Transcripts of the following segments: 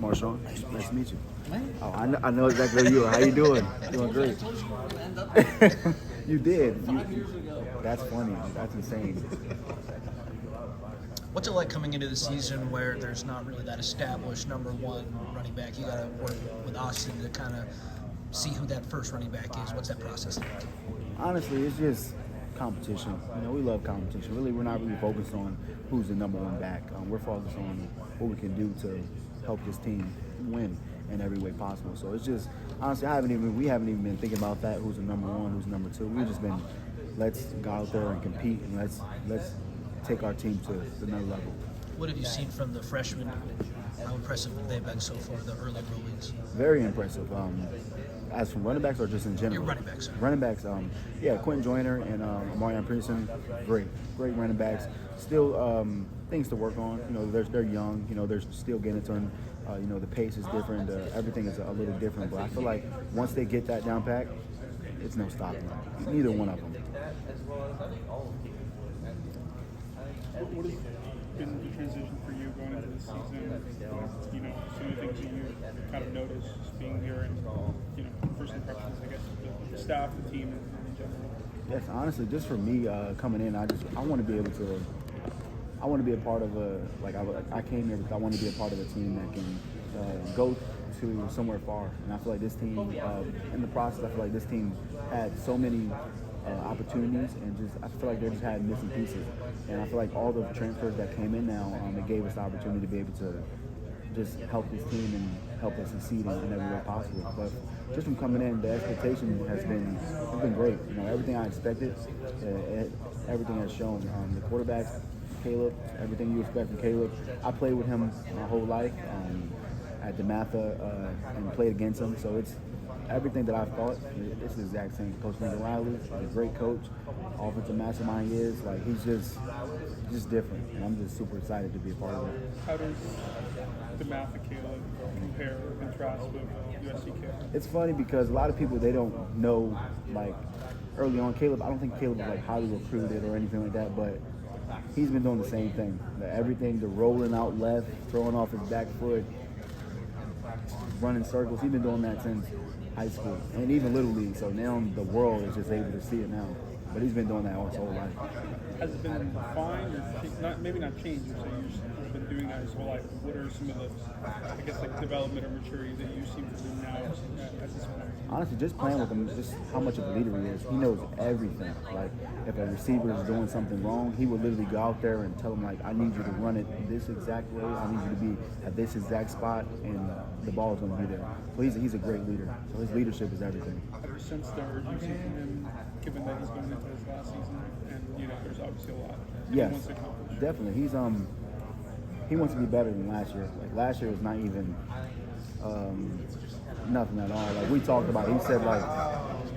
MarShawn. Nice to meet you. Oh, I know exactly who you are. How you doing? Doing great. You did. That's funny. That's insane. What's it like coming into the season where there's not really that established number one running back? You got to work with Austin to kind of see who that first running back is. What's that process like? Honestly, it's just competition. We love competition. Really, we're not really focused on who's the number one back. We're focused on what we can do to help this team win in every way possible. So it's just, honestly, we haven't even been thinking about that. Who's the number one? Who's number two? We've just been, let's go out there and compete, and let's take our team to another level. What have you seen from the freshmen? How impressive have they been so far, the early release? Very impressive. As from running backs or just in general? Your running backs. Running backs, Quentin Joyner and Marion Pearson, great running backs. Still things to work on. They're young. They're still getting it to them. The pace is different. Everything is a little different. But I feel like once they get that down pat, it's no stopping them. Neither one of them. What has been the transition for you going into this season? Some of the things that you kind of noticed just being here and, first impressions, I guess, of the staff, the team, in general? Yes, honestly, just for me coming in, I want to be able to. I want to be a part of I came here because I want to be a part of a team that can go to somewhere far. And I feel like this team, in the process, I feel like this team had so many opportunities, and I feel like they just had missing pieces. And I feel like all the transfers that came in now, it gave us the opportunity to be able to just help this team and help us succeed in every way possible. But just from coming in, the expectation has been great. Everything I expected, everything has shown. The quarterbacks, Caleb, everything you expect from Caleb. I played with him my whole life at DeMatha and played against him, so it's everything that I thought. It's the exact same. Coach Wiley, a great coach, offensive mastermind he is. He's just different, and I'm just super excited to be a part of it. How does DeMatha Caleb compare or contrast with USC Caleb? It's funny because a lot of people, they don't know, early on, Caleb, I don't think Caleb was highly recruited or anything like that, but he's been doing the same thing. Everything, the rolling out left, throwing off his back foot, running circles. He's been doing that since high school and even Little League. So now the world is just able to see it now. But he's been doing that all his whole life. Has it been fine or maybe not changed? So you've been doing that his whole life. What are some of the, development or maturity that you seem to do now at this point? Honestly, just playing with him, just how much of a leader he is. He knows everything. If a receiver is doing something wrong, he would literally go out there and tell him, I need you to run it this exact way. I need you to be at this exact spot, and the ball is going to be there. So he's a great leader. So his leadership is everything. Ever since the urgency from him, given that he's going into his last season, and there's obviously a lot that he wants to accomplish. Definitely. He wants to be better than last year. Last year was not even nothing at all. We talked about it. He said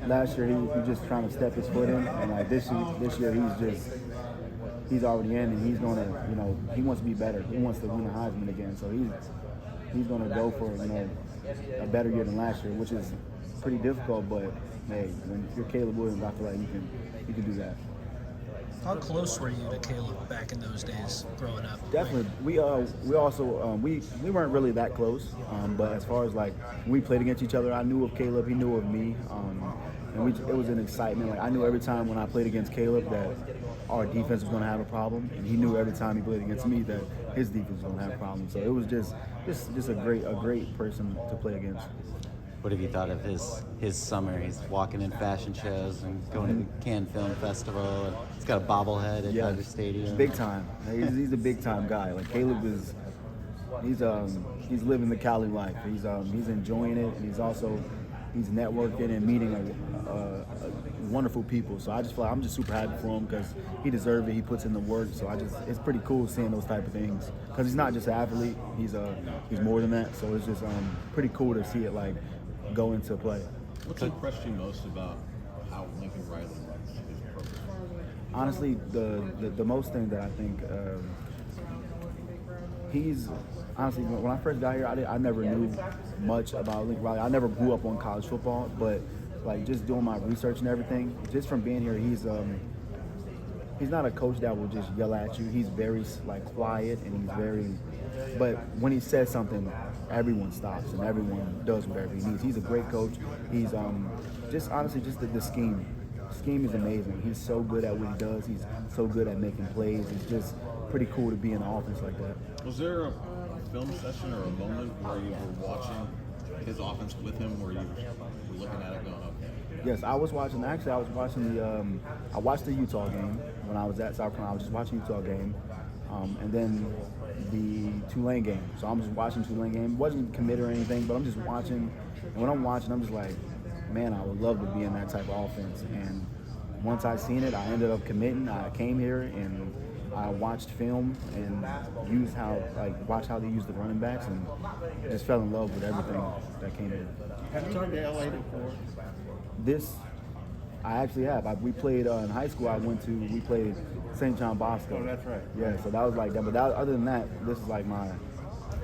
last year he just trying to step his foot in, and this year he's already in, and he's gonna he wants to be better. He wants to win the Heisman again. So he's gonna go for a better year than last year, which is pretty difficult. But hey, when you're Caleb Williams, I feel like you can do that. How close were you to Caleb back in those days growing up? Definitely. We also we weren't really that close, but as far as when we played against each other, I knew of Caleb, he knew of me, and it was an excitement. I knew every time when I played against Caleb that our defense was going to have a problem, and he knew every time he played against me that his defense was going to have a problem. So it was just a great person to play against. What have you thought of his summer? He's walking in fashion shows and going to the Cannes Film Festival, and he's got a bobblehead at Dodger Stadium. Big time. He's a big time guy. Caleb is, he's living the Cali life. He's enjoying it, and he's networking and meeting wonderful people. So I just feel I'm just super happy for him because he deserves it. He puts in the work. So it's pretty cool seeing those type of things because he's not just an athlete. He's more than that. So it's just pretty cool to see it go into play. What's impressed you most about how Lincoln Riley runs his program? Honestly, the most thing that I think he's honestly, when I first got here, I never knew much about Lincoln Riley. I never grew up on college football, but just doing my research and everything, just from being here, he's not a coach that will just yell at you. He's very like quiet, and he's very. But when he says something, everyone stops and everyone does whatever he needs. He's a great coach. He's just honestly just the scheme. Scheme is amazing. He's so good at what he does. He's so good at making plays. It's just pretty cool to be in an offense like that. Was there a film session or a moment where you were watching his offense with him, where you were looking at it going, okay? Yes, I was watching. Actually, I was watching I watched the Utah game when I was at South Carolina. I was just watching the Utah game, and then the Tulane game. So I'm just watching Tulane game. Wasn't committed or anything, but I'm just watching. And when I'm watching, I'm just like, man, I would love to be in that type of offense. And once I seen it, I ended up committing. I came here and I watched film and watched how they used the running backs, and just fell in love with everything that came in. Have you been to LA before? This, I actually have. We played in high school. We played St. John Bosco. Oh, that's right. Yeah, so that was like that. But other than that, this is like my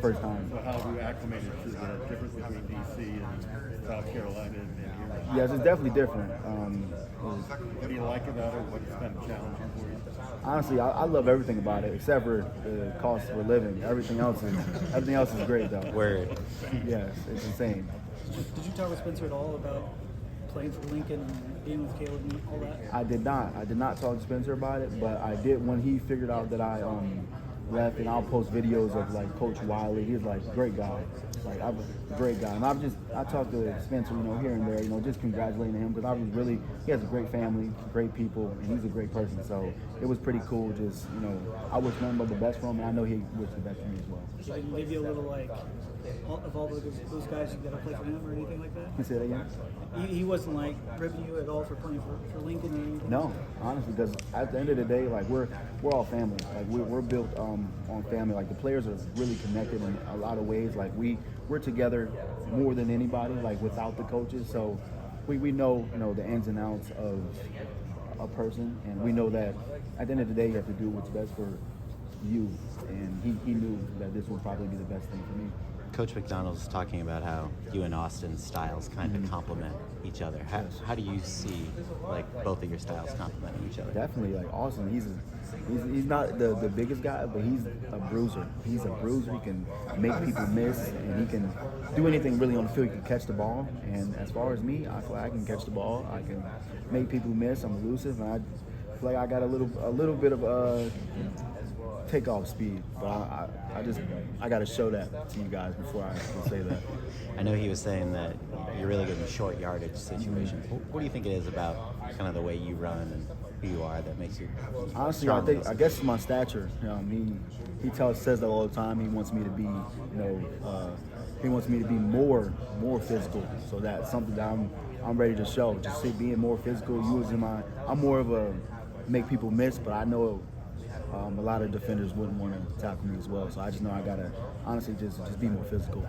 first time. So how have you acclimated to the difference between DC and South Carolina and here? Yes, it's definitely different. What do you like about it? What's been challenging for you? Honestly, I love everything about it except for the cost for living. Everything else is great though. Word. Yes, it's insane. Did you talk with Spencer at all about playing for Lincoln and being with Caleb and all that? I did not talk to Spencer about it, but I did when he figured out that I left, and I'll post videos of like Coach Wiley. He's like great guy, like I'm a great guy, and I talked to Spencer, here and there, just congratulating him because I was really he has a great family, great people, and he's a great person. So it was pretty cool. Just I wish nothing but the best for him, and I know he wished the best for me as well. So did he give you a little like of all those guys you got to play for him or anything like that? Can you say that again? He wasn't like ripping you at all for playing for Lincoln or anything? No, honestly, because at the end of the day, like we're all family. Like we're built on family. Like the players are really connected in a lot of ways. Like we're together more than anybody. Like without the coaches, so we know the ins and outs of a person, and we know that at the end of the day, you have to do what's best for you. And he knew that this would probably be the best thing for me. Coach McDonald was talking about how you and Austin's styles kind of complement each other. How do you see like both of your styles complementing each other? Definitely, like Austin, he's not the biggest guy, but he's a bruiser. He's a bruiser. He can make people miss, and he can do anything really on the field. He can catch the ball. And as far as me, I feel like I can catch the ball. I can make people miss. I'm elusive, and I feel like I got a little bit of takeoff speed, but I got to show that to you guys before I can say that. I know he was saying that you're really good in short yardage situations. What do you think it is about kind of the way you run and who you are that makes you honestly? I guess it's my stature. He says that all the time. He wants me to be he wants me to be more physical. So that's something that I'm ready to show. Just being more physical, I'm more of a make people miss, but I know. A lot of defenders wouldn't want to tackle me as well, so I just know I gotta honestly just be more physical.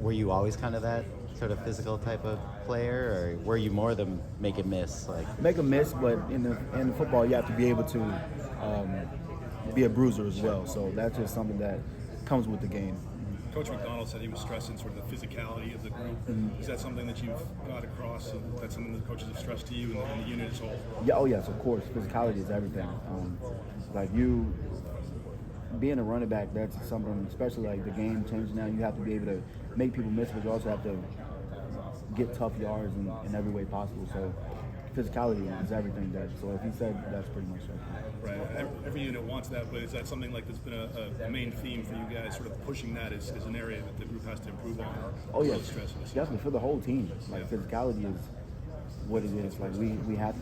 Were you always kind of that sort of physical type of player, or were you more the make a miss? Like make a miss, but in football you have to be able to be a bruiser as well. So that's just something that comes with the game. Coach McDonald said he was stressing sort of the physicality of the group. Is that something that you've got across, and that's something that the coaches have stressed to you and the unit as a whole? Yeah, oh yes, of course. Physicality is everything. Like you being a running back, that's something, especially like the game changing now. You have to be able to make people miss, but you also have to get tough yards in every way possible. So physicality is everything. So if he said that's pretty much it. Right. Every unit wants that, but is that something like that's been a main theme for you guys, sort of pushing that as an area that the group has to improve on? Oh yes, definitely for the whole team. Like physicality is what it is. Like we have to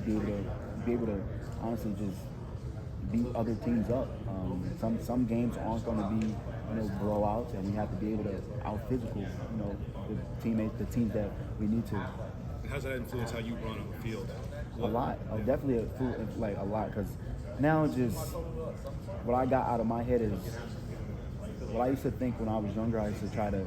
be able to honestly just beat other teams up. Some games aren't going to be blowouts, and we have to be able to out physical the teams that we need to. How does that influence how you run on the field? A lot, definitely a lot. Because now just what I got out of my head is what I used to think when I was younger. I used to try to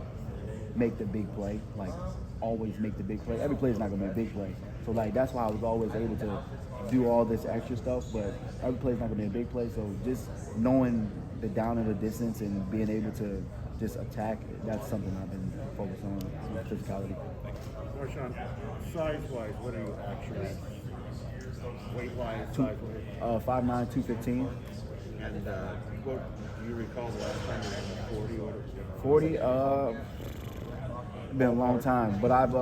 make the big play, like always make the big play. Every play is not going to be a big play. So like that's why I was always able to do all this extra stuff, but every play is not going to be a big play. So just knowing the down and the distance and being able to just attack, that's something I've been focused on with physicality. MarShawn, size-wise, what are you actually? weight line, size weight? 5'9", 215. And what do you recall the last time you ran the 40 order? 40. Been a long time, but I've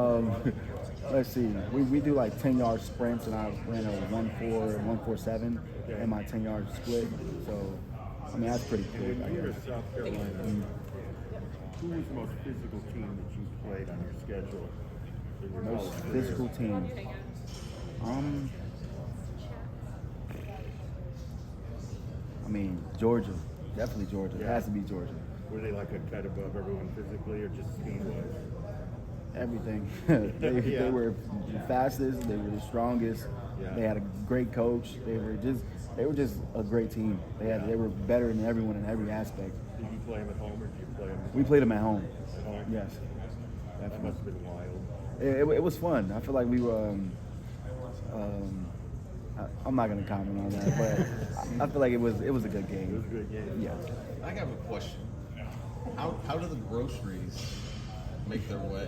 let's see. We do like 10-yard sprints, and I ran a 1.4, 1.47 in my 10-yard split. So I mean that's pretty quick. I You're guess. at South Carolina. Who was the most physical team that you played on your schedule? In your Most college career? physical team. I mean Georgia, definitely Georgia. It has to be Georgia. Were they like a cut above everyone physically, or just speed-wise? Everything. They were the fastest. They were the strongest. Yeah. They had a great coach. They were just a great team. They were better than everyone in every aspect. Did you play them at home, or did you play them We played them at home. at home? Yes, That must have been wild. it was fun. I feel like we were. I'm not gonna comment on that, but I feel like it was a good game. It was a good game. Yeah. I have a question. How do the groceries make their way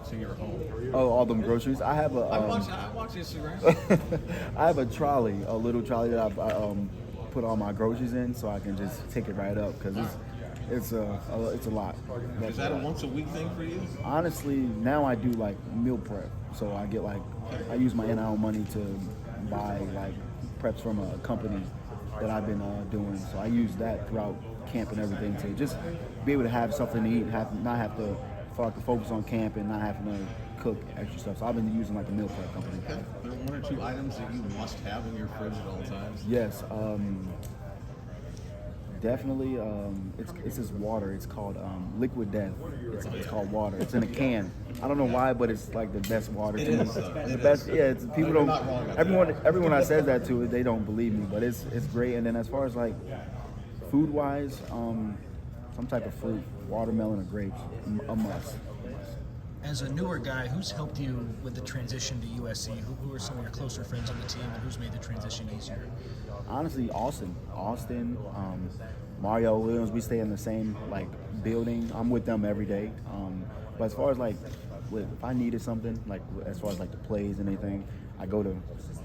to your home? Oh, all them groceries. I have a. I watch Instagram. I have a trolley, a little trolley that I put all my groceries in, so I can just take it right up because it's a lot. Is that a once a week thing for you? Honestly, now I do like meal prep, so I get I use my NIL money to buy like preps from a company that I've been doing. So I use that throughout camp and everything to just be able to have something to eat, not have to focus on camp and not having to cook extra stuff. So I've been using like a meal prep company. Okay. There are one or two items that you must have in your fridge at all times. Yes, definitely. It's this water. It's called Liquid Death. It's called water. It's in a can. I don't know why, but it's like the best water. It to me. is, The it best. is. Yeah, it's, people You're don't. not wrong about Everyone I says that to, they don't believe me. But it's great. And then as far as like food wise, some type of fruit, watermelon or grapes, a must. As a newer guy, who's helped you with the transition to USC? Who are some of your closer friends on the team, and who's made the transition easier? Honestly, Austin, Mario Williams. We stay in the same like building. I'm with them every day. But as far as like, if I needed something, like as far as like the plays and anything, I go to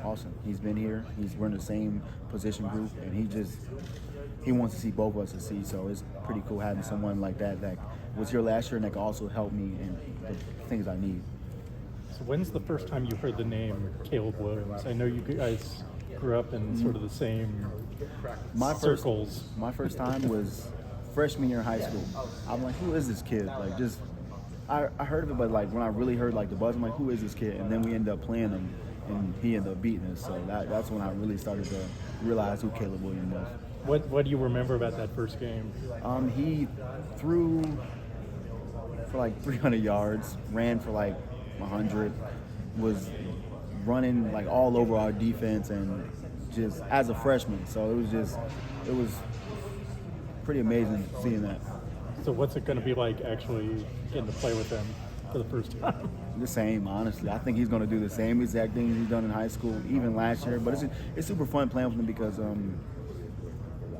Austin. He's been here. We're in the same position group, and he wants to see both of us succeed. So it's pretty cool having someone like that was here last year and that can also help me in the things I need. So when's the first time you heard the name Caleb Williams? I know you guys grew up in sort of the same circles. My first time was freshman year in high school. I'm like, who is this kid? Like, just I heard of it, but like when I really heard like the buzz, I'm like, who is this kid? And then we ended up playing him, and he ended up beating us. So that's when I really started to realize who Caleb Williams was. What do you remember about that first game? He threw for like 300 yards, ran for like 100, was running like all over our defense, and just as a freshman. So it was pretty amazing seeing that. So what's it going to be like actually getting to play with him for the first time? The same, honestly. I think he's going to do the same exact thing he's done in high school, even last year. But it's super fun playing with him because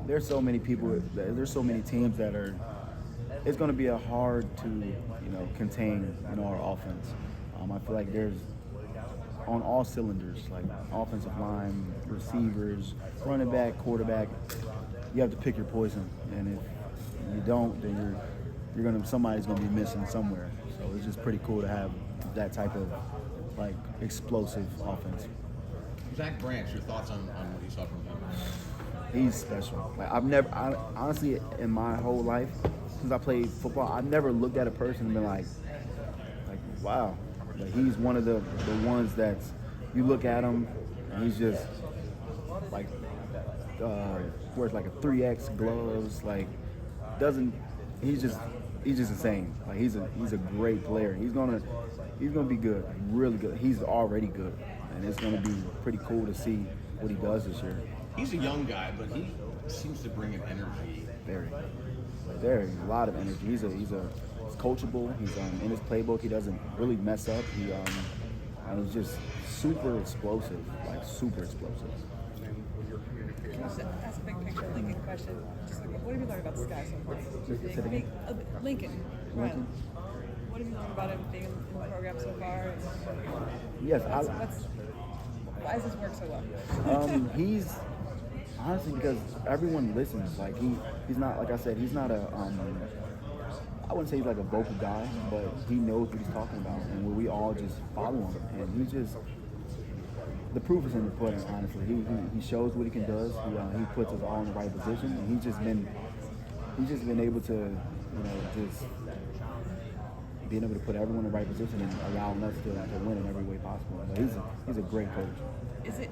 there's so many people, there's so many teams that are. It's going to be hard to contain our offense. I feel like there's on all cylinders, like offensive line, receivers, running back, quarterback. You have to pick your poison, and if you don't, then somebody's gonna be missing somewhere. So it's just pretty cool to have that type of like explosive offense. Zach Branch, your thoughts on what you saw from him? He's special. Like honestly, in my whole life, since I played football, I've never looked at a person and been like, wow. Like he's one of the ones that you look at him and he's just like wears like a 3X gloves, like he's just insane. Like he's a great player. He's gonna be good, really good. He's already good, and it's gonna be pretty cool to see what he does this year. He's a young guy, but he seems to bring an energy. Very, a lot of energy. He's coachable. He's in his playbook. He doesn't really mess up. And he's just super explosive, like super explosive. Can I just ask a big picture Lincoln question? Just like, what have you learned about this guy so far? Lincoln. Lincoln? What have you learned about him being in the program so far? Yes, Why does this work so well? He's honestly because everyone listens. Like he's not, like I said, he's not a I wouldn't say he's like a vocal guy, but he knows what he's talking about, and we all just follow him. And he just, the proof is in the pudding. Honestly, he shows what he can does. He puts us all in the right position, and he's just been able to, just being able to put everyone in the right position and allowing us to win in every way possible. But he's a great coach. Is it